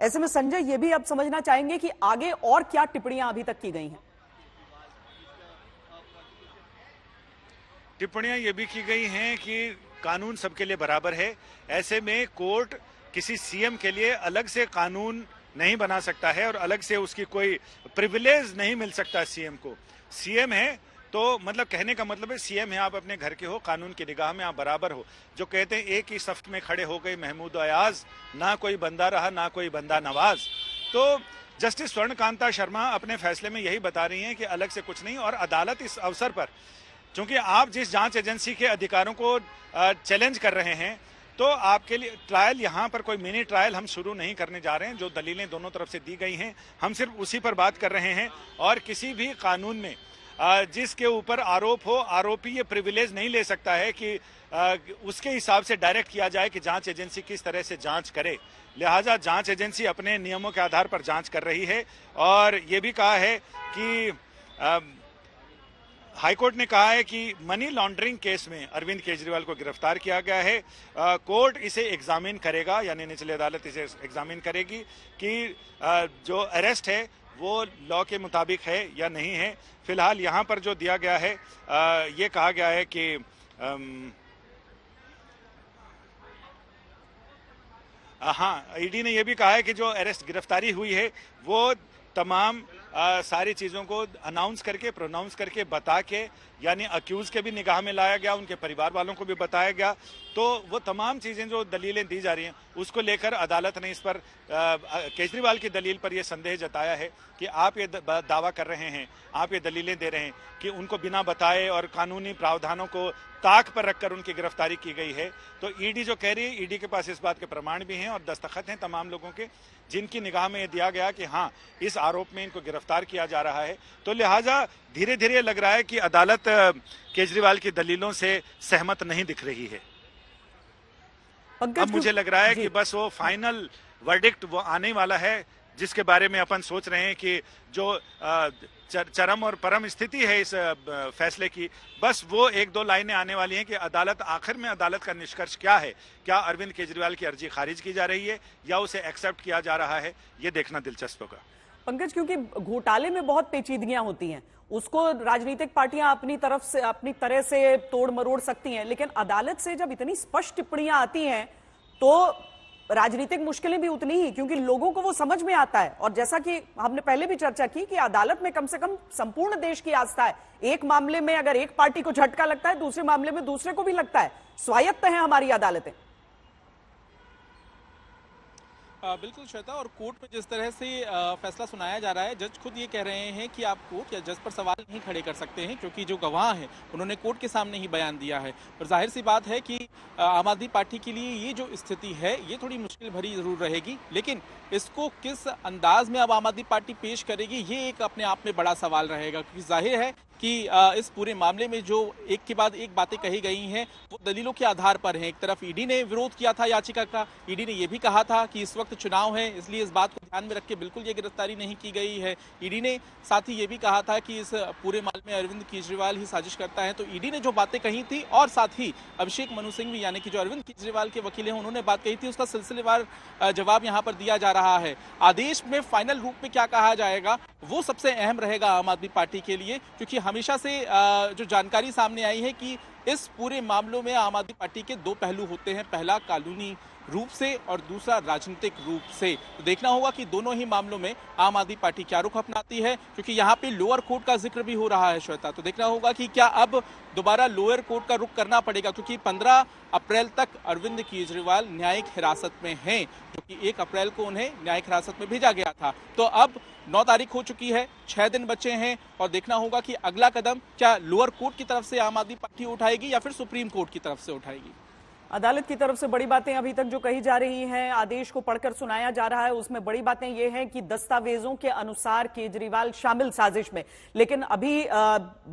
ऐसे में संजय ये भी अब समझना चाहेंगे कि आगे और क्या टिप्पणियां अभी तक की गई हैं। टिप्पणियां ये भी की गई हैं कि कानून सबके लिए बराबर है। ऐसे में कोर्ट किसी सीएम के लिए अलग से कानून नहीं बना सकता है और अलग से उसकी कोई प्रिविलेज नहीं मिल सकता सीएम को। सीएम है तो मतलब कहने का मतलब है सीएम है, आप अपने घर के हो, कानून की निगाह में आप बराबर हो। जो कहते हैं एक ही सफ में खड़े हो गए महमूद अयाज, ना कोई बंदा रहा ना कोई बंदा नवाज। तो जस्टिस स्वर्णकांता शर्मा अपने फैसले में यही बता रही हैं कि अलग से कुछ नहीं। और अदालत इस अवसर पर, क्योंकि आप जिस जांच एजेंसी के अधिकारों को चैलेंज कर रहे हैं, तो आपके लिए ट्रायल यहाँ पर कोई मिनी ट्रायल हम शुरू नहीं करने जा रहे हैं। जो दलीलें दोनों तरफ से दी गई हैं हम सिर्फ उसी पर बात कर रहे हैं। और किसी भी कानून में जिसके ऊपर आरोप हो, आरोपी ये प्रिविलेज नहीं ले सकता है कि उसके हिसाब से डायरेक्ट किया जाए कि जांच एजेंसी किस तरह से जांच करे। लिहाजा जांच एजेंसी अपने नियमों के आधार पर जांच कर रही है। और ये भी कहा है कि हाईकोर्ट ने कहा है कि मनी लॉन्ड्रिंग केस में अरविंद केजरीवाल को गिरफ्तार किया गया है। कोर्ट इसे एग्जामिन करेगा, यानी निचली अदालत इसे एग्जामिन करेगी कि जो अरेस्ट है वो लॉ के मुताबिक है या नहीं है। फिलहाल यहाँ पर जो दिया गया है ये कहा गया है कि हाँ, ईडी ने यह भी कहा है कि जो अरेस्ट गिरफ्तारी हुई है वो तमाम सारी चीज़ों को अनाउंस करके, प्रोनाउंस करके, बता के, यानी अक्यूज के भी निगाह में लाया गया, उनके परिवार वालों को भी बताया गया। तो वो तमाम चीज़ें जो दलीलें दी जा रही हैं उसको लेकर अदालत ने इस पर केजरीवाल की दलील पर यह संदेह जताया है कि आप ये दावा कर रहे हैं, आप ये दलीलें दे रहे हैं कि उनको बिना बताए और कानूनी प्रावधानों को ताक पर रखकर उनकी गिरफ्तारी की गई है। तो ईडी जो कह रही है, ईडी के पास इस बात के प्रमाण भी हैं और दस्तखत हैं तमाम लोगों के, जिनकी निगाह में ये दिया गया कि हाँ, इस आरोप में इनको गिरफ्तार किया जा रहा है। तो लिहाजा धीरे धीरे लग रहा है कि अदालत केजरीवाल की दलीलों से सहमत नहीं दिख रही है। अब मुझे लग रहा है कि बस वो फाइनल वर्डिक्ट वो आने वाला है, जिसके बारे में अपन सोच रहे हैं कि जो चरम और परम स्थिति है इस फैसले की, बस वो एक दो लाइनें आने वाली हैं कि अदालत, आखिर में अदालत का निष्कर्ष क्या है। क्या अरविंद केजरीवाल की अर्जी खारिज की जा रही है या उसे एक्सेप्ट किया जा रहा है, ये देखना दिलचस्प होगा। पंकज, क्योंकि घोटाले में बहुत पेचीदगियां होती हैं, उसको राजनीतिक पार्टियां अपनी तरफ से, अपनी तरह से तोड़ मरोड़ सकती हैं, लेकिन अदालत से जब इतनी स्पष्ट टिप्पणियां आती हैं तो राजनीतिक मुश्किलें भी उतनी ही, क्योंकि लोगों को वो समझ में आता है। और जैसा कि हमने पहले भी चर्चा की कि अदालत में कम से कम संपूर्ण देश की आस्था है। एक मामले में अगर एक पार्टी को झटका लगता है, दूसरे मामले में दूसरे को भी लगता है। स्वायत्त है हमारी अदालतें। बिल्कुल श्वेता, और कोर्ट में जिस तरह से फैसला सुनाया जा रहा है, जज खुद ये कह रहे हैं कि आप कोर्ट या जज पर सवाल नहीं खड़े कर सकते हैं, क्योंकि जो गवाह हैं उन्होंने कोर्ट के सामने ही बयान दिया है। और जाहिर सी बात है कि आम आदमी पार्टी के लिए ये जो स्थिति है ये थोड़ी मुश्किल भरी जरूर रहेगी, लेकिन इसको किस अंदाज में अब आम आदमी पार्टी पेश करेगी ये एक अपने आप में बड़ा सवाल रहेगा। क्योंकि जाहिर है कि इस पूरे मामले में जो एक के बाद एक बातें कही गई हैं वो दलीलों के आधार पर हैं। एक तरफ ईडी ने विरोध किया था याचिका का, ईडी ने यह भी कहा था कि इस वक्त चुनाव है, इसलिए इस बात को ध्यान में रख के बिल्कुल ये गिरफ्तारी नहीं की गई है। ईडी ने साथ ही ये भी कहा था कि इस पूरे मामले में अरविंद केजरीवाल ही साजिश करता है। तो ईडी ने जो बातें कही थी, और साथ ही अभिषेक मनु सिंघवी यानी कि जो अरविंद केजरीवाल के वकील हैं उन्होंने बात कही थी, उसका सिलसिलेवार जवाब यहाँ पर दिया जा रहा है। आदेश में फाइनल रूप में क्या कहा जाएगा वो सबसे अहम रहेगा आम आदमी पार्टी के लिए, क्योंकि हमेशा से जो जानकारी सामने आई है कि इस पूरे मामलों में आम आदमी पार्टी के दो पहलू होते हैं, पहला कानूनी रूप से और दूसरा राजनीतिक रूप से। तो देखना होगा कि दोनों ही मामलों में आम आदमी पार्टी क्या रुख अपनाती है, क्योंकि यहाँ पे लोअर कोर्ट का जिक्र भी हो रहा है श्वेता। तो देखना होगा कि क्या अब दोबारा लोअर कोर्ट का रुख करना पड़ेगा, क्योंकि 15 अप्रैल तक अरविंद केजरीवाल न्यायिक हिरासत में हैं, क्योंकि 1 अप्रैल को उन्हें न्यायिक हिरासत में भेजा गया था। तो अब 9 तारीख हो चुकी है, 6 दिन बचे हैं, और देखना होगा कि अगला कदम क्या लोअर कोर्ट की तरफ से आम आदमी पार्टी उठाएगी या फिर सुप्रीम कोर्ट की तरफ से उठाएगी। अदालत की तरफ से बड़ी बातें अभी तक जो कही जा रही हैं, आदेश को पढ़कर सुनाया जा रहा है, उसमें बड़ी बातें ये हैं कि दस्तावेजों के अनुसार केजरीवाल शामिल साजिश में। लेकिन अभी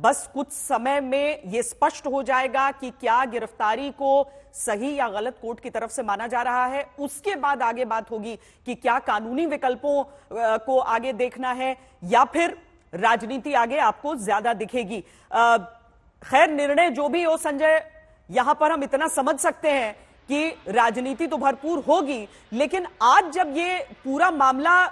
बस कुछ समय में ये स्पष्ट हो जाएगा कि क्या गिरफ्तारी को सही या गलत कोर्ट की तरफ से माना जा रहा है। उसके बाद आगे बात होगी कि क्या कानूनी विकल्पों को आगे देखना है या फिर राजनीति आगे आपको ज्यादा दिखेगी। खैर, निर्णय जो भी हो संजय, यहां पर हम इतना समझ सकते हैं कि राजनीति तो भरपूर होगी, लेकिन आज जब ये पूरा मामला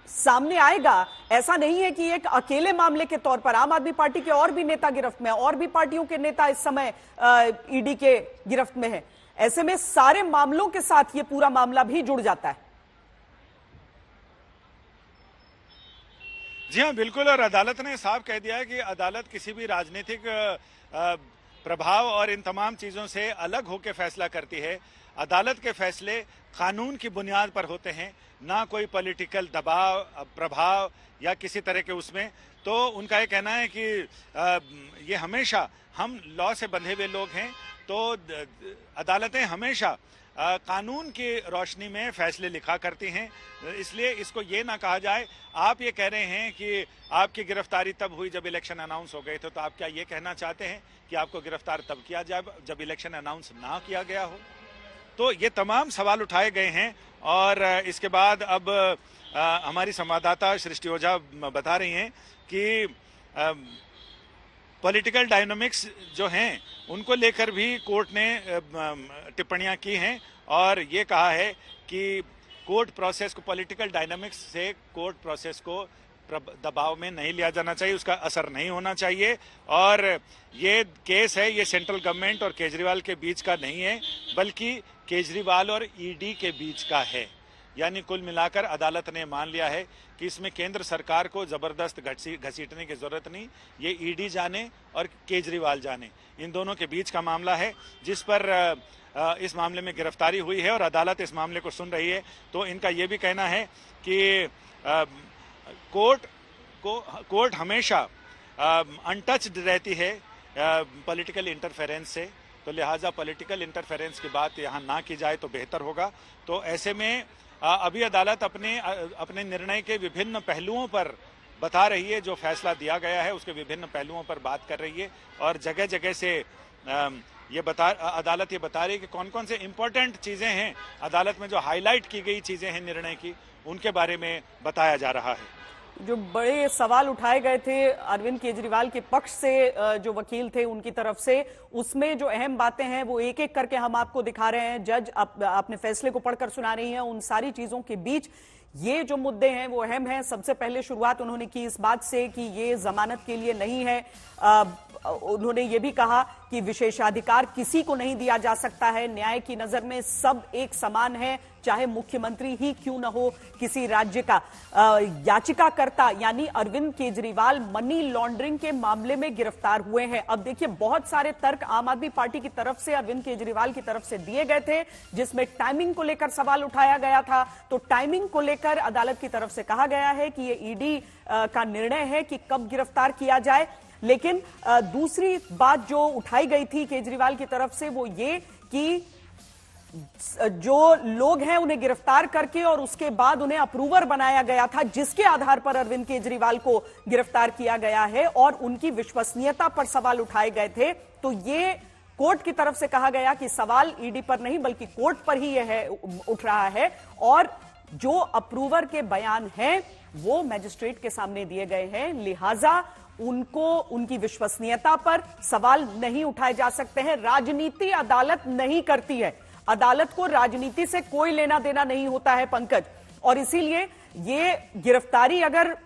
सामने आएगा, ऐसा नहीं है कि एक अकेले मामले के तौर पर आम आदमी पार्टी के और भी नेता गिरफ्त में हैं, और भी पार्टियों के नेता इस समय ईडी के गिरफ्त में हैं। ऐसे में सारे मामलों के साथ ये पूरा मामला भी जुड़ जाता है। जी हाँ, बिल्कुल। और अदालत ने साफ कह दिया है कि अदालत किसी भी राजनीतिक प्रभाव और इन तमाम चीजों से अलग होकर फैसला करती है। अदालत के फैसले कानून की बुनियाद पर होते हैं, ना कोई पॉलिटिकल दबाव, प्रभाव या किसी तरह के उसमें। तो उनका ये कहना है कि ये हमेशा, हम लॉ से बंधे हुए लोग हैं, तो अदालतें हमेशा कानून की रोशनी में फैसले लिखा करती हैं। इसलिए इसको ये ना कहा जाए, आप ये कह रहे हैं कि आपकी गिरफ्तारी तब हुई जब इलेक्शन अनाउंस हो गए थे, तो आप क्या ये कहना चाहते हैं कि आपको गिरफ्तार तब किया जाए जब इलेक्शन अनाउंस ना किया गया हो? तो ये तमाम सवाल उठाए गए हैं। और इसके बाद अब हमारी संवाददाता सृष्टि ओझा बता रही हैं कि पॉलिटिकल डायनामिक्स जो हैं उनको लेकर भी कोर्ट ने टिप्पणियां की हैं और ये कहा है कि कोर्ट प्रोसेस को, पॉलिटिकल डायनामिक्स से कोर्ट प्रोसेस को दबाव में नहीं लिया जाना चाहिए, उसका असर नहीं होना चाहिए। और ये केस है, ये सेंट्रल गवर्नमेंट और केजरीवाल के बीच का नहीं है, बल्कि केजरीवाल और ईडी के बीच का है। यानी कुल मिलाकर अदालत ने मान लिया है कि इसमें केंद्र सरकार को जबरदस्त घसीटने की जरूरत नहीं, ये ईडी जाने और केजरीवाल जाने, इन दोनों के बीच का मामला है, जिस पर इस मामले में गिरफ्तारी हुई है और अदालत इस मामले को सुन रही है। तो इनका ये भी कहना है कि कोर्ट हमेशा अनटच्ड रहती है पॉलिटिकल इंटरफेरेंस से, तो लिहाजा पॉलिटिकल इंटरफेरेंस की बात यहाँ ना की जाए तो बेहतर होगा। तो ऐसे में अभी अदालत अपने निर्णय के विभिन्न पहलुओं पर बता रही है, जो फैसला दिया गया है उसके विभिन्न पहलुओं पर बात कर रही है और जगह जगह से अदालत ये बता रही है कि कौन कौन से इंपॉर्टेंट चीजें हैं, अदालत में जो हाईलाइट की गई चीजें हैं निर्णय की, उनके बारे में बताया जा रहा है। जो बड़े सवाल उठाए गए थे अरविंद केजरीवाल के पक्ष से, जो वकील थे उनकी तरफ से, उसमें जो अहम बातें हैं वो एक एक करके हम आपको दिखा रहे हैं। जज अपने फैसले को पढ़कर सुना रही हैं। उन सारी चीजों के बीच ये जो मुद्दे हैं वो अहम हैं। सबसे पहले शुरुआत उन्होंने की इस बात से कि ये जमानत के लिए नहीं है। उन्होंने ये भी कहा कि विशेषाधिकार किसी को नहीं दिया जा सकता है, न्याय की नजर में सब एक समान है, चाहे मुख्यमंत्री ही क्यों न हो किसी राज्य का। याचिकाकर्ता यानी अरविंद केजरीवाल मनी लॉन्ड्रिंग के मामले में गिरफ्तार हुए हैं। अब देखिए, बहुत सारे तर्क आम आदमी पार्टी की तरफ से अरविंद केजरीवाल की तरफ से दिए गए थे, जिसमें टाइमिंग को लेकर सवाल उठाया गया था। तो टाइमिंग को लेकर अदालत की तरफ से कहा गया है कि ये ईडी का निर्णय है कि कब गिरफ्तार किया जाए। लेकिन दूसरी बात जो उठाई गई थी केजरीवाल की तरफ से वो ये कि जो लोग हैं उन्हें गिरफ्तार करके और उसके बाद उन्हें अप्रूवर बनाया गया था, जिसके आधार पर अरविंद केजरीवाल को गिरफ्तार किया गया है, और उनकी विश्वसनीयता पर सवाल उठाए गए थे। तो ये कोर्ट की तरफ से कहा गया कि सवाल ईडी पर नहीं बल्कि कोर्ट पर ही यह है उठ रहा है, और जो अप्रूवर के बयान हैं वो मैजिस्ट्रेट के सामने दिए गए हैं, लिहाजा उनको उनकी विश्वसनीयता पर सवाल नहीं उठाए जा सकते हैं। राजनीति अदालत नहीं करती है, अदालत को राजनीति से कोई लेना देना नहीं होता है पंकज, और इसीलिए ये गिरफ्तारी अगर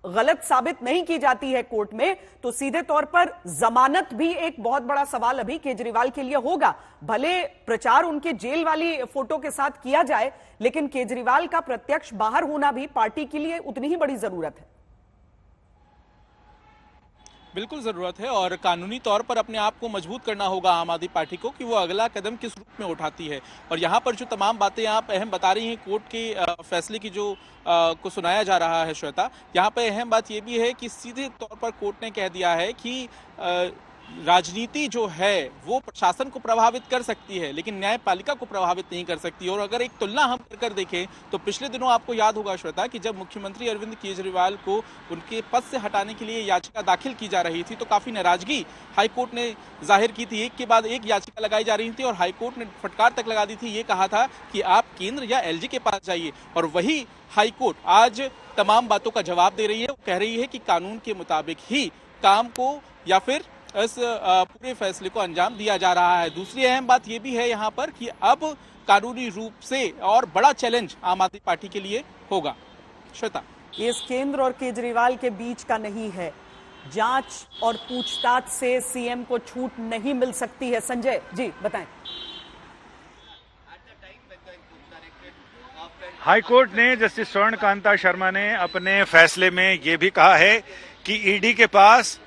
गलत साबित नहीं की जाती है कोर्ट में तो सीधे तौर पर जमानत भी एक बहुत बड़ा सवाल अभी केजरीवाल के लिए होगा। भले प्रचार उनके जेल वाली फोटो के साथ किया जाए, लेकिन केजरीवाल का प्रत्यक्ष बाहर होना भी पार्टी के लिए उतनी ही बड़ी जरूरत है। बिल्कुल जरूरत है, और कानूनी तौर पर अपने आप को मजबूत करना होगा आम आदमी पार्टी को कि वो अगला कदम किस रूप में उठाती है। और यहाँ पर जो तमाम बातें आप अहम बता रही हैं कोर्ट के फैसले की जो को सुनाया जा रहा है श्वेता, यहाँ पर अहम बात ये भी है कि सीधे तौर पर कोर्ट ने कह दिया है कि राजनीति जो है वो प्रशासन को प्रभावित कर सकती है लेकिन न्यायपालिका को प्रभावित नहीं कर सकती। और अगर एक तुलना हम कर देखें तो पिछले दिनों आपको याद होगा श्वेता कि जब मुख्यमंत्री अरविंद केजरीवाल को उनके पद से हटाने के लिए याचिका दाखिल की जा रही थी तो काफी नाराजगी हाईकोर्ट ने जाहिर की थी। एक के बाद एक याचिका लगाई जा रही थी और हाईकोर्ट ने फटकार तक लगा दी थी, ये कहा था कि आप केंद्र या एलजी के पास जाइए। और वही हाईकोर्ट आज तमाम बातों का जवाब दे रही है। वो कह रही है कि कानून के मुताबिक ही काम को या फिर इस पूरे फैसले को अंजाम दिया जा रहा है। दूसरी अहम बात यह भी है यहाँ पर कि अब कानूनी रूप से और बड़ा चैलेंज आम आदमी पार्टी के लिए होगा। श्वेता, इस केंद्र और केजरीवाल के बीच का नहीं है, जांच और पूछताछ से सीएम को छूट नहीं मिल सकती है। संजय जी बताएं। हाईकोर्ट ने जस्टिस स्वर्ण कांता शर्मा ने अपने फैसले में यह भी कहा है कि ईडी के पास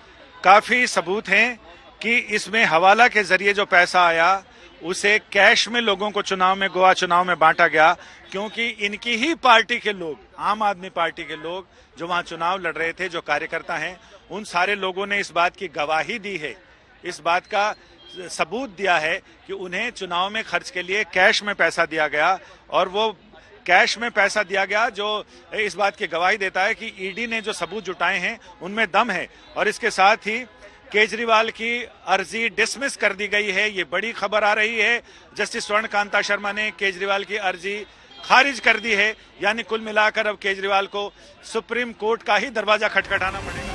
काफी सबूत हैं कि इसमें हवाला के जरिए जो पैसा आया उसे कैश में लोगों को चुनाव में, गोवा चुनाव में बांटा गया, क्योंकि इनकी ही पार्टी के लोग, आम आदमी पार्टी के लोग जो वहां चुनाव लड़ रहे थे, जो कार्यकर्ता हैं, उन सारे लोगों ने इस बात की गवाही दी है, इस बात का सबूत दिया है कि उन्हें चुनाव में खर्च के लिए कैश में पैसा दिया गया, और वो कैश में पैसा दिया गया जो इस बात की गवाही देता है कि ईडी ने जो सबूत जुटाए हैं उनमें दम है। और इसके साथ ही केजरीवाल की अर्जी डिसमिस कर दी गई है, ये बड़ी खबर आ रही है। जस्टिस स्वर्ण कांता शर्मा ने केजरीवाल की अर्जी खारिज कर दी है, यानी कुल मिलाकर अब केजरीवाल को सुप्रीम कोर्ट का ही दरवाजा खटखटाना पड़ेगा।